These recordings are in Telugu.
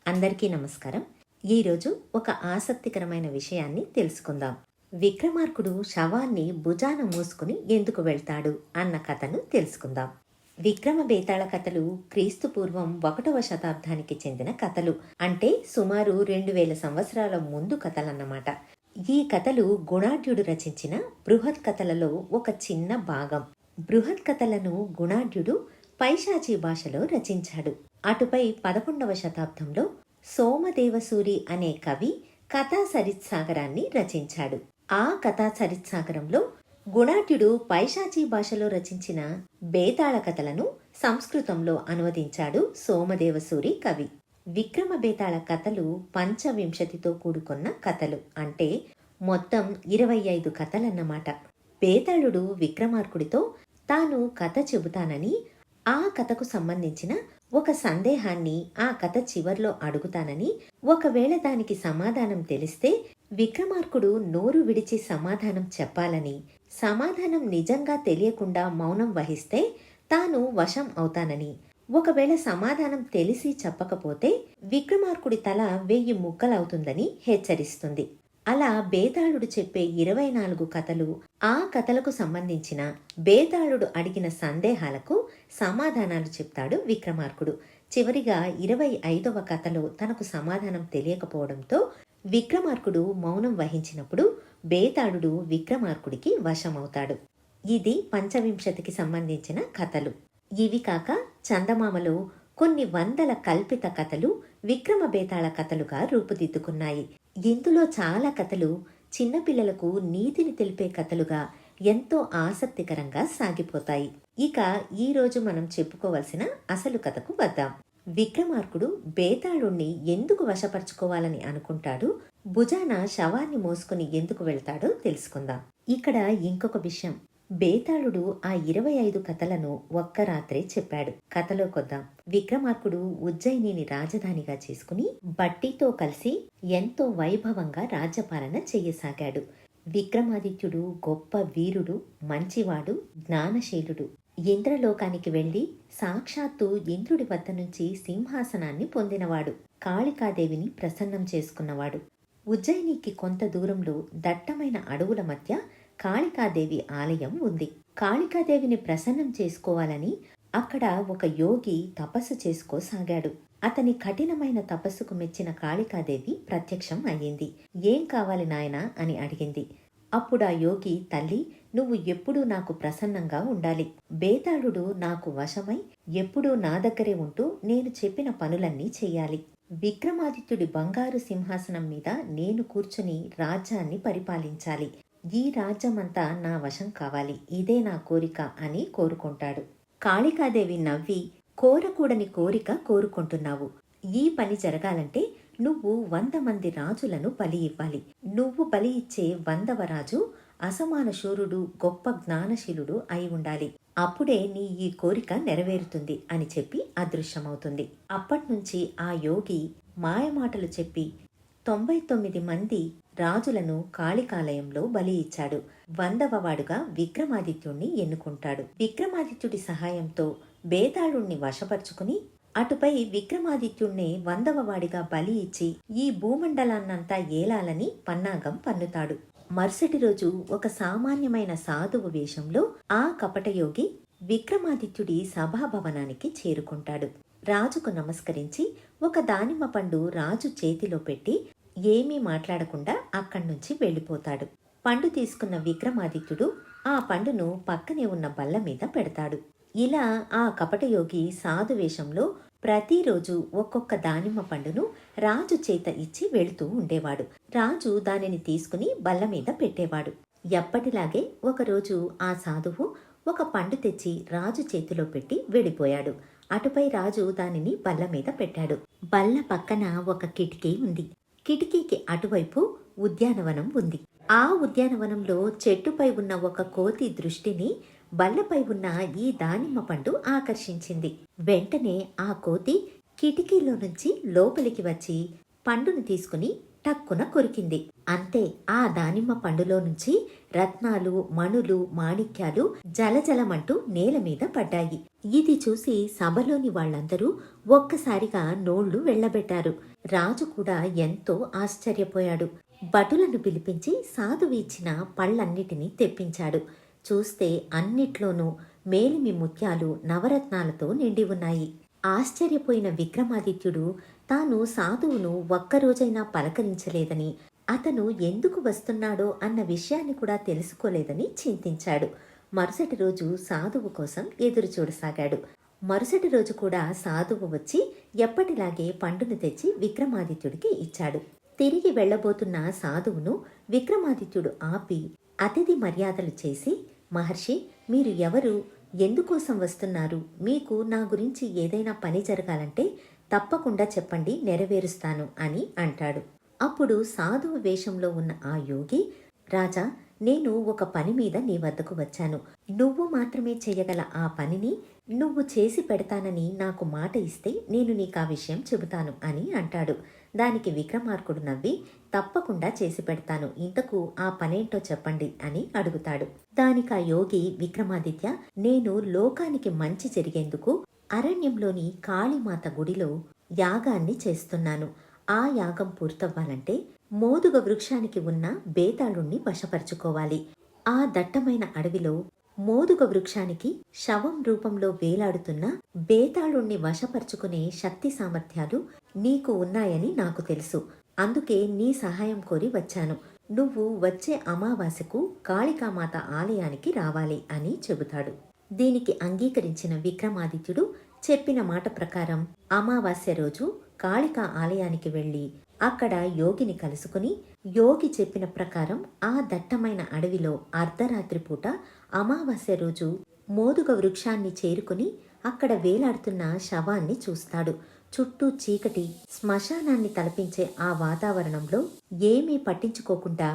అందరికీ నమస్కారం. ఈరోజు ఒక ఆసక్తికరమైన విషయాన్ని తెలుసుకుందాం. విక్రమార్కుడు శవాన్ని భుజాన మోసుకుని ఎందుకు వెళ్తాడు అన్న కథను తెలుసుకుందాం. విక్రమ బేతాళ కథలు క్రీస్తు పూర్వం 1వ శతాబ్దానికి చెందిన కథలు. అంటే సుమారు 2000 సంవత్సరాల ముందు కథలన్నమాట. ఈ కథలు గుణాఢ్యుడు రచించిన బృహత్ కథలలో ఒక చిన్న భాగం. బృహత్ కథలను గుణాఢ్యుడు పైశాచీ భాషలో రచించాడు. అటుపై 11వ శతాబ్దంలో సోమదేవసూరి అనే కవి కథా సరిత్సాగరాన్ని రచించాడు. ఆ కథా సరిత్సాగరంలో గుణాఢ్యుడు పైశాచీ భాషలో రచించిన బేతాళ కథలను సంస్కృతంలో అనువదించాడు సోమదేవసూరి కవి. విక్రమ బేతాళ కథలు 25తో కూడుకున్న కథలు. అంటే మొత్తం 25 కథలన్నమాట. బేతాళుడు విక్రమార్కుడితో తాను కథ చెబుతానని, ఆ కథకు సంబంధించిన ఒక సందేహాన్ని ఆ కథ చివర్లో అడుగుతానని, ఒకవేళ దానికి సమాధానం తెలిస్తే విక్రమార్కుడు నోరు విడిచి సమాధానం చెప్పాలని, సమాధానం నిజంగా తెలియకుండా మౌనం వహిస్తే తాను వశం అవుతానని, ఒకవేళ సమాధానం తెలిసి చెప్పకపోతే విక్రమార్కుడి తల 1000 ముక్కలవుతుందని హెచ్చరిస్తుంది. అలా బేతాళుడు చెప్పే 24 కథలు, ఆ కథలకు సంబంధించిన బేతాళుడు అడిగిన సందేహాలకు సమాధానాలు చెప్తాడు విక్రమార్కుడు. చివరిగా 25వ కథలో తనకు సమాధానం తెలియకపోవడంతో విక్రమార్కుడు మౌనం వహించినప్పుడు బేతాళుడు విక్రమార్కుడికి వశమవుతాడు. ఇది 25కి సంబంధించిన కథలు. ఇవి కాక చందమామలో కొన్ని వందల కల్పిత కథలు విక్రమ బేతాళ కథలుగా రూపుదిద్దుకున్నాయి. ఇందులో చాలా కథలు చిన్నపిల్లలకు నీతిని తెలిపే కథలుగా ఎంతో ఆసక్తికరంగా సాగిపోతాయి. ఇక ఈరోజు మనం చెప్పుకోవలసిన అసలు కథకు వద్దాం. విక్రమార్కుడు బేతాళుణ్ణి ఎందుకు వశపరుచుకోవాలని అనుకుంటాడు, భుజాన శవాన్ని మోసుకుని ఎందుకు వెళ్తాడో తెలుసుకుందాం. ఇక్కడ ఇంకొక విషయం, బేతాళుడు ఆ 25 కథలను ఒక్క రాత్రే చెప్పాడు. కథలో కొద్దాం. విక్రమార్కుడు ఉజ్జయినిని రాజధానిగా చేసుకుని బట్టితో కలిసి ఎంతో వైభవంగా రాజ్యపాలన చెయ్యసాగాడు. విక్రమాదిత్యుడు గొప్ప వీరుడు, మంచివాడు, జ్ఞానశీలుడు. ఇంద్రలోకానికి వెళ్లి సాక్షాత్తు ఇంద్రుడి వద్ద నుంచి సింహాసనాన్ని పొందినవాడు. కాళికాదేవిని ప్రసన్నం చేసుకున్నవాడు. ఉజ్జయినికి కొంత దూరంలో దట్టమైన అడవుల మధ్య కాళికాదేవి ఆలయం ఉంది. కాళికాదేవిని ప్రసన్నం చేసుకోవాలని అక్కడ ఒక యోగి తపస్సు చేసుకోసాగాడు. అతని కఠినమైన తపస్సుకు మెచ్చిన కాళికాదేవి ప్రత్యక్షం అయ్యింది. ఏం కావాలి నాయనా అని అడిగింది. అప్పుడు ఆ యోగి, తల్లి, నువ్వు ఎప్పుడూ నాకు ప్రసన్నంగా ఉండాలి. బేతాళుడు నాకు వశమై ఎప్పుడూ నా దగ్గరే ఉంటూ నేను చెప్పిన పనులన్నీ చెయ్యాలి. విక్రమాదిత్యుడి బంగారు సింహాసనం మీద నేను కూర్చుని రాజ్యాన్ని పరిపాలించాలి. ఈ రాజ్యమంతా నా వశం కావాలి. ఇదే నా కోరిక అని కోరుకుంటాడు. కాళికాదేవి నవ్వి, కోరకూడని కోరిక కోరుకుంటున్నావు. ఈ పని జరగాలంటే నువ్వు 100 మంది రాజులను బలి ఇవ్వాలి. నువ్వు బలి ఇచ్చే 100వ రాజు అసమాన శూరుడు, గొప్ప జ్ఞానశీలుడు అయి ఉండాలి. అప్పుడే నీ ఈ కోరిక నెరవేరుతుంది అని చెప్పి అదృశ్యమవుతుంది. అప్పట్నుంచి ఆ యోగి మాయమాటలు చెప్పి 99 మంది రాజులను కాళికాలయంలో బలి ఇచ్చాడు. 100వ వాడుగా విక్రమాదిత్యుణ్ణి ఎన్నుకుంటాడు. విక్రమాదిత్యుడి సహాయంతో బేతాళుణ్ణి వశపరుచుకుని అటుపై విక్రమాదిత్యుణ్ణి 100వ వాడిగా బలి ఇచ్చి ఈ భూమండలాన్నంతా ఏలాలని పన్నాగం పన్నుతాడు. మరుసటి రోజు ఒక సామాన్యమైన సాధువు వేషంలో ఆ కపటయోగి విక్రమాదిత్యుడి సభాభవనానికి చేరుకుంటాడు. రాజుకు నమస్కరించి ఒక దానిమ్మ పండు రాజు చేతిలో పెట్టి ఏమీ మాట్లాడకుండా అక్కడ్నుంచి వెళ్ళిపోతాడు. పండు తీసుకున్న విక్రమాదిత్యుడు ఆ పండును పక్కనే ఉన్న బల్ల మీద పెడతాడు. ఇలా ఆ కపటయోగి సాధువేషంలో ప్రతిరోజు ఒక్కొక్క దానిమ్మ పండును రాజు చేత ఇచ్చి వెళుతూ ఉండేవాడు. రాజు దానిని తీసుకుని బల్ల మీద పెట్టేవాడు. ఎప్పటిలాగే ఒకరోజు ఆ సాధువు ఒక పండు తెచ్చి రాజు చేతిలో పెట్టి వెళ్ళిపోయాడు. అటుపై రాజు దానిని బల్ల మీద పెట్టాడు. బల్ల పక్కన ఒక కిటికీ ఉంది. కిటికీకి అటువైపు ఉద్యానవనం ఉంది. ఆ ఉద్యానవనంలో చెట్టుపై ఉన్న ఒక కోతి దృష్టిని బల్లపై ఉన్న ఈ దానిమ్మ పండు ఆకర్షించింది. వెంటనే ఆ కోతి కిటికీలో నుంచి లోపలికి వచ్చి పండును తీసుకుని టక్కున కొరికింది. అంతే, ఆ దానిమ్మ పండులో నుంచి రత్నాలు, మణులు, మాణిక్యాలు జలజలమంటూ నేల మీద పడ్డాయి. ఇది చూసి సభలోని వాళ్ళందరూ ఒక్కసారిగా నోళ్లు వెళ్ళబెట్టారు. రాజు కూడా ఎంతో ఆశ్చర్యపోయాడు. భటులను పిలిపించి సాధువు ఇచ్చిన పళ్ళన్నిటినీ తెప్పించాడు. చూస్తే అన్నిట్లోనూ మేలిమి ముత్యాలు నవరత్నాలతో నిండి ఉన్నాయి. ఆశ్చర్యపోయిన విక్రమాదిత్యుడు తాను సాధువును ఒక్కరోజైనా పలకరించలేదని, అతను ఎందుకు వస్తున్నాడో అన్న విషయాన్ని కూడా తెలుసుకోలేదని చింతించాడు. మరుసటి రోజు సాధువు కోసం ఎదురు చూడసాగాడు. మరుసటి రోజు కూడా సాధువు వచ్చి ఎప్పటిలాగే పండును తెచ్చి విక్రమాదిత్యుడికి ఇచ్చాడు. తిరిగి వెళ్లబోతున్న సాధువును విక్రమాదిత్యుడు ఆపి అతిథి మర్యాదలు చేసి, మహర్షి, మీరు ఎవరు, ఎందుకోసం వస్తున్నారు, మీకు నా గురించి ఏదైనా పని జరగాలంటే తప్పకుండా చెప్పండి, నెరవేరుస్తాను అని అంటాడు. అప్పుడు సాధువు వేషంలో ఉన్న ఆ యోగి, రాజా, నేను ఒక పని మీద నీ వద్దకు వచ్చాను. నువ్వు మాత్రమే చేయగల ఆ పనిని నువ్వు చేసి పెడతానని నాకు మాట ఇస్తే నేను నీకు ఆ విషయం చెబుతాను అని అంటాడు. దానికి విక్రమార్కుడు నవ్వి, తప్పకుండా చేసి పెడతాను, ఇంతకు ఆ పనేంటో చెప్పండి అని అడుగుతాడు. దానికి ఆ యోగి, విక్రమాదిత్య, నేను లోకానికి మంచి జరిగేందుకు అరణ్యంలోని కాళీమాత గుడిలో యాగాన్ని చేస్తున్నాను. ఆ యాగం పూర్తవ్వాలంటే మోదుగ వృక్షానికి ఉన్న బేతాళుణ్ణి వశపరుచుకోవాలి. ఆ దట్టమైన అడవిలో మోదుగ వృక్షానికి శవం రూపంలో వేలాడుతున్న బేతాళుణ్ణి వశపరుచుకునే శక్తి సామర్థ్యాలు నీకు ఉన్నాయని నాకు తెలుసు. అందుకే నీ సహాయం కోరి వచ్చాను. నువ్వు వచ్చే అమావాస్యకు కాళికామాత ఆలయానికి రావాలి అని చెబుతాడు. దీనికి అంగీకరించిన విక్రమాదిత్యుడు చెప్పిన మాట ప్రకారం అమావాస్య రోజు కాళికా ఆలయానికి వెళ్లి అక్కడ యోగిని కలుసుకుని, యోగి చెప్పిన ప్రకారం ఆ దట్టమైన అడవిలో అర్ధరాత్రి పూట అమావాస్య రోజు మోదుగ వృక్షాన్ని చేరుకుని అక్కడ వేలాడుతున్న శవాన్ని చూస్తాడు. చుట్టూ చీకటి, శ్మశానాన్ని తలపించే ఆ వాతావరణంలో ఏమీ పట్టించుకోకుండా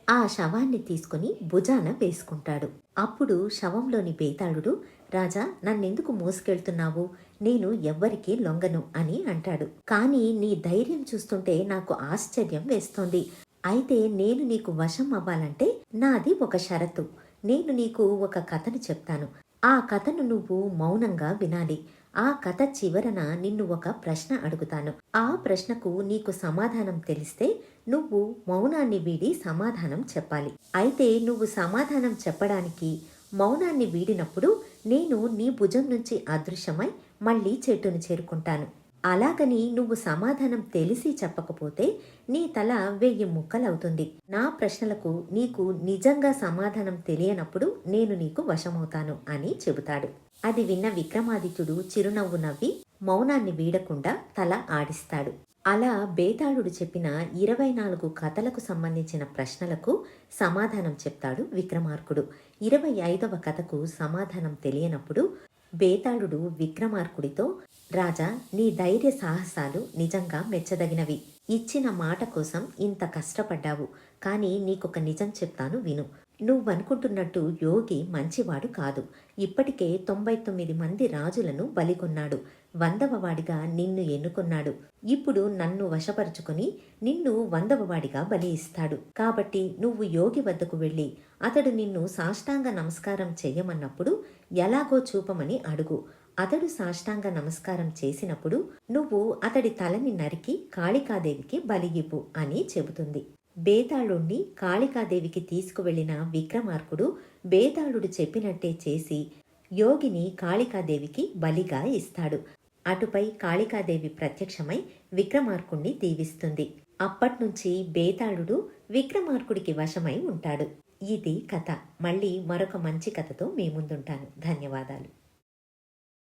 ఆ శవాన్ని తీసుకుని భుజాన వేసుకుంటాడు. అప్పుడు శవంలోని బేతాళుడు, రాజా, నన్నెందుకు మోసుకెళ్తున్నావు, నేను ఎవ్వరికీ లొంగను అని అంటాడు. కానీ నీ ధైర్యం చూస్తుంటే నాకు ఆశ్చర్యం వేస్తోంది. అయితే నేను నీకు వశం అవ్వాలంటే నాది ఒక షరతు. నేను నీకు ఒక కథను చెప్తాను. ఆ కథను నువ్వు మౌనంగా వినాలి. ఆ కథ చివరన నిన్ను ఒక ప్రశ్న అడుగుతాను. ఆ ప్రశ్నకు నీకు సమాధానం తెలిస్తే నువ్వు మౌనాన్ని వీడి సమాధానం చెప్పాలి. అయితే నువ్వు సమాధానం చెప్పడానికి మౌనాన్ని వీడినప్పుడు నేను నీ భుజం నుంచి అదృశ్యమై మళ్ళీ చెట్టును చేరుకుంటాను. అలాగని నువ్వు సమాధానం తెలిసి చెప్పకపోతే నీ తల 1000 ముక్కలవుతుంది. నా ప్రశ్నలకు నీకు నిజంగా సమాధానం తెలియనప్పుడు నేను నీకు వశమవుతాను అని చెబుతాడు. అది విన్న విక్రమాదిత్యుడు చిరునవ్వు నవ్వి మౌనాన్ని వీడకుండా తల ఆడిస్తాడు. అలా బేతాళుడు చెప్పిన 24 కథలకు సంబంధించిన ప్రశ్నలకు సమాధానం చెప్తాడు విక్రమార్కుడు. 25వ కథకు సమాధానం తెలియనప్పుడు బేతాళుడు విక్రమార్కుడితో, రాజా, నీ ధైర్య సాహసాలు నిజంగా మెచ్చదగినవి. ఇచ్చిన మాట కోసం ఇంత కష్టపడ్డావు. కానీ నీకొక నిజం చెప్తాను, విను. నువ్వనుకుంటున్నట్టు యోగి మంచివాడు కాదు. ఇప్పటికే 99 మంది రాజులను బలికొన్నాడు. 100వ వాడిగా నిన్ను ఎన్నుకున్నాడు. ఇప్పుడు నన్ను వశపరుచుకుని నిన్ను 100వ వాడిగా బలి ఇస్తాడు. కాబట్టి నువ్వు యోగి వద్దకు వెళ్ళి అతడు నిన్ను సాష్టాంగ నమస్కారం చెయ్యమన్నప్పుడు ఎలాగో చూపమని అడుగు. అతడు సాష్టాంగ నమస్కారం చేసినప్పుడు నువ్వు అతడి తలని నరికి కాళికాదేవికి బలి ఇవ్వు అని చెబుతుంది. బేతాళుణ్ణి కాళికాదేవికి తీసుకువెళ్లిన విక్రమార్కుడు బేతాళుడు చెప్పినట్టే చేసి యోగిని కాళికాదేవికి బలిగా ఇస్తాడు. అటుపై కాళికాదేవి ప్రత్యక్షమై విక్రమార్కుణ్ణి దీవిస్తుంది. అప్పట్నుంచి బేతాళుడు విక్రమార్కుడికి వశమై ఉంటాడు. ఇది కథ. మళ్ళీ మరొక మంచి కథతో మీ ముందుంటాను. ధన్యవాదాలు.